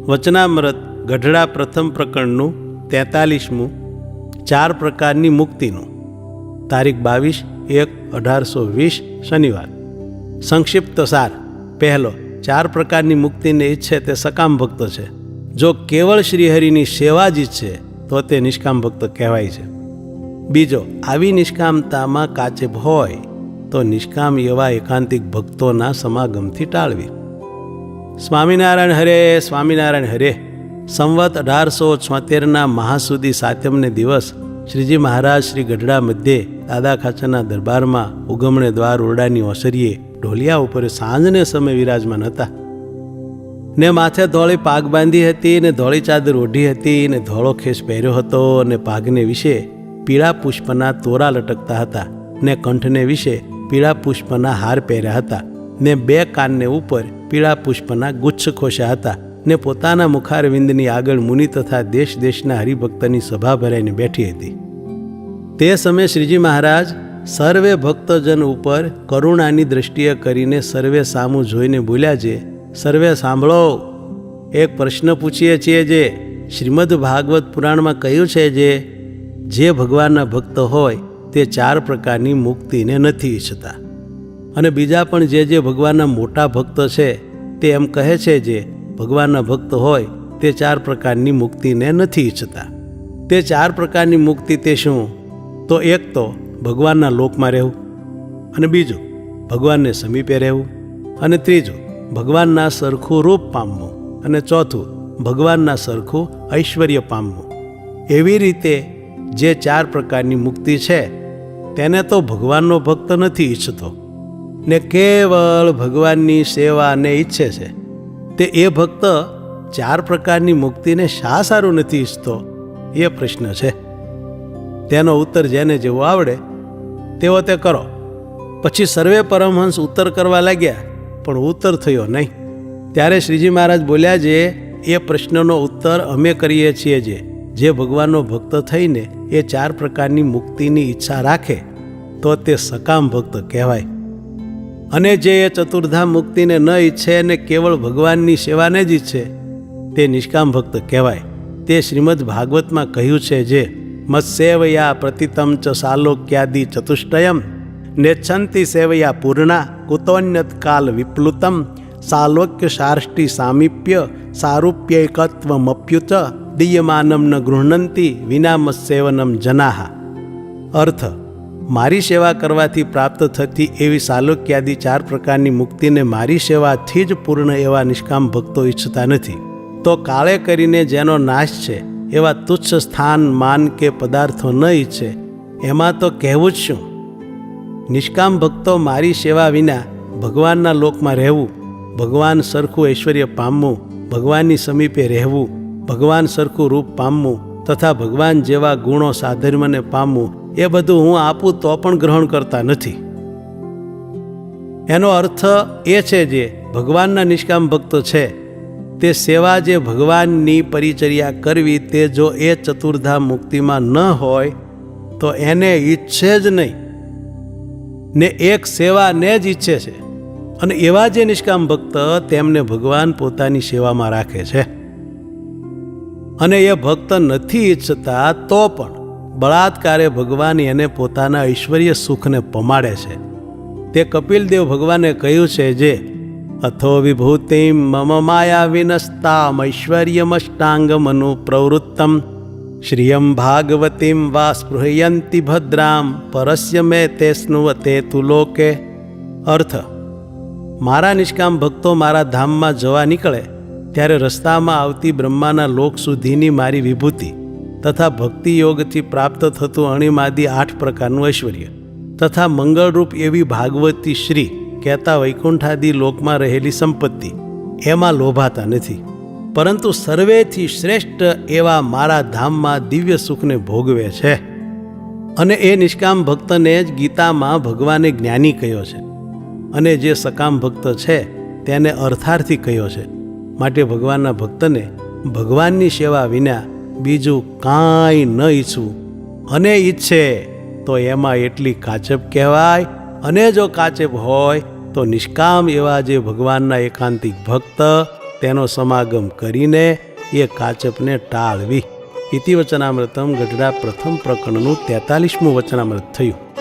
વચનામૃત ગઢડા પ્રથમ પ્રકરણનું 43મું 4 પ્રકારની મુક્તિનું, તારીખ 22/1/1820 શનિવાર. સંક્ષિપ્ત સાર. પહેલો, 4 પ્રકારની મુક્તિને ઈચ્છે તે સકામ ભક્ત છે. જો કેવળ શ્રીહરિની સેવા જ ઈચ્છે તો તે નિષ્કામ ભક્ત કહેવાય છે. બીજો, આવી નિષ્કામતામાં કાચેબ હોય તો નિષ્કામ એવા એકાંતિક ભક્તોના સમાગમથી ટાળવી. સ્વામિનારાયણ હરે, સ્વામિનારાયણ હરે. સંવત 1876ના મહાસુદી સાતમને દિવસ શ્રીજી મહારાજ શ્રી ગઢડા મધ્યે દાદા ખાચરના દરબારમાં ઉગમણે દ્વાર ઓરડાની ઓસરીએ ઢોલિયા ઉપર સાંજને સમય વિરાજમાન હતા. ને માથે ધોળી પાગ બાંધી હતી, ને ધોળી ચાદર ઓઢી હતી, ને ધોળો ખેસ પહેર્યો હતો, ને પાગને વિશે પીળા પુષ્પના તોરા લટકતા હતા, ને કંઠને વિશે પીળા પુષ્પના હાર પહેર્યા હતા, ને 2 કાનને ઉપર પીળા પુષ્પના ગુચ્છ ખોશ્યા હતા, ને પોતાના મુખારવિંદની આગળ મુનિ તથા દેશ દેશના હરિભક્તની સભા ભરાઈને બેઠી હતી. તે સમયે શ્રીજી મહારાજ સર્વે ભક્તજન ઉપર કરુણાની દ્રષ્ટિએ કરીને સર્વે સામું જોઈને બોલ્યા છે, સર્વે સાંભળો, એક પ્રશ્ન પૂછીએ છીએ. જે શ્રીમદ ભાગવત પુરાણમાં કહ્યું છે, જે ભગવાનના ભક્ત હોય તે 4 પ્રકારની મુક્તિને નથી ઈચ્છતા. અને બીજા પણ જે ભગવાનના મોટા ભક્ત છે તે એમ કહે છે, જે ભગવાનના ભક્ત હોય તે 4 પ્રકારની મુક્તિને નથી ઈચ્છતા. તે 4 પ્રકારની મુક્તિ તે શું? તો એક તો ભગવાનના લોકમાં રહેવું, અને બીજું ભગવાનને સમીપે રહેવું, અને ત્રીજું ભગવાનના સરખું રૂપ પામવું, અને ચોથું ભગવાનના સરખું ઐશ્વર્ય પામવું. એવી રીતે જે 4 પ્રકારની મુક્તિ છે તેને તો ભગવાનનો ભક્ત નથી ઈચ્છતો, ને કેવળ ભગવાનની સેવાને ઈચ્છે છે. તે એ ભક્ત 4 પ્રકારની મુક્તિને શા સારું નથી ઈચ્છતો? એ પ્રશ્ન છે. તેનો ઉત્તર જેને જેવો આવડે તેવો તે કરો. પછી સર્વે પરમહંસ ઉત્તર કરવા લાગ્યા, પણ ઉત્તર થયો નહીં. ત્યારે શ્રીજી મહારાજ બોલ્યા, એ પ્રશ્નનો ઉત્તર અમે કરીએ છીએ. જે ભગવાનનો ભક્ત થઈને એ 4 પ્રકારની મુક્તિની ઈચ્છા રાખે તો તે સકામ ભક્ત કહેવાય. અને જે એ ચતુર્ધામ મુક્તિને ન ઈચ્છે અને કેવળ ભગવાનની સેવાને જ ઈચ્છે તે નિષ્કામ ભક્ત કહેવાય. તે શ્રીમદ ભાગવતમાં કહ્યું છે, જે મત્સેવયા પ્રતિતમ ચ સાલોક્યાદિ ચતુષ્ટયમ નેચ્છંતિ સેવયા પૂર્ણા કુતોન્યત કાલ વિપ્લુતમ સાલોક્ય સાર્ષ્ટિ સામીપ્ય સારૂપ્યૈકત્વમપ્યુત દીયમાનમ ન ગૃહ્ણંતિ વિના મત્સેવનમ જનાહ. અર્થ: મારી સેવા કરવાથી પ્રાપ્ત થતી એવી સાલોક્યાદિ 4 પ્રકારની મુક્તિને મારી સેવાથી જ પૂર્ણ એવા નિષ્કામ ભક્તો ઈચ્છતા નથી. તો કાળે કરીને જેનો નાશ છે એવા તુચ્છ સ્થાન, માન કે પદાર્થો ન ઈચ્છે એમાં તો કહેવું જ શું? નિષ્કામ ભક્તો મારી સેવા વિના ભગવાનના લોકમાં રહેવું, ભગવાન સરખું ઐશ્વર્ય પામવું, ભગવાનની સમીપે રહેવું, ભગવાન સરખું રૂપ પામવું તથા ભગવાન જેવા ગુણો સાધર્મને પામવું, એ બધું હું આપું તો પણ ગ્રહણ કરતા નથી. એનો અર્થ એ છે, જે ભગવાનના નિષ્કામ ભક્ત છે તે સેવા, જે ભગવાનની પરિચર્યા કરવી, તે જો એ ચતુર્ધામ મુક્તિમાં ન હોય તો એને ઈચ્છે જ નહીં, ને એક સેવાને જ ઈચ્છે છે. અને એવા જે નિષ્કામ ભક્ત, તેમને ભગવાન પોતાની સેવામાં રાખે છે. અને એ ભક્ત નથી ઈચ્છતા તો પણ બળાત્કારે ભગવાન એને પોતાના ઐશ્વર્ય સુખને પમાડે છે. તે કપિલદેવ ભગવાને કહ્યું છે, જે અથો વિભૂતિમ મમ માયા વિનસ્તામ ઐશ્વર્યમષ્ટાંગમનુ પ્રવૃત્તમ શ્રિયમ ભાગવતીમ વા સ્પૃહયંતિ ભદ્રામ પરસ્ય મે તે સ્નુવતે તુ લોકે. અર્થ: મારા નિષ્કામ ભક્તો મારા ધામમાં જવા નીકળે ત્યારે રસ્તામાં આવતી બ્રહ્માના લોક સુધીની મારી વિભૂતિ તથા ભક્તિ યોગથી પ્રાપ્ત થતું અણિમાદી 8 પ્રકારનું ઐશ્વર્ય તથા મંગળરૂપ એવી ભાગવતી શ્રી કહેતા વૈકુંઠાદી લોકમાં રહેલી સંપત્તિ એમાં લોભાતા નથી, પરંતુ સર્વેથી શ્રેષ્ઠ એવા મારા ધામમાં દિવ્ય સુખને ભોગવે છે. અને એ નિષ્કામ ભક્તને જ ગીતામાં ભગવાને જ્ઞાની કહ્યો છે, અને જે સકામ ભક્ત છે તેને અર્થાર્થી કહ્યો છે. માટે ભગવાનના ભક્તને ભગવાનની સેવા વિના બીજું કાંઈ ન ઈચ્છવું, અને ઈચ્છે તો એમાં એટલી કાચબ કહેવાય. અને જો કાચબ હોય તો નિષ્કામ એવા જે ભગવાનના એકાંતિક ભક્ત તેનો સમાગમ કરીને એ કાચપને ટાળવી. ઇતિ વચનામૃતમ ગઢડા પ્રથમ પ્રકરણનું 43મું વચનામૃત થયું.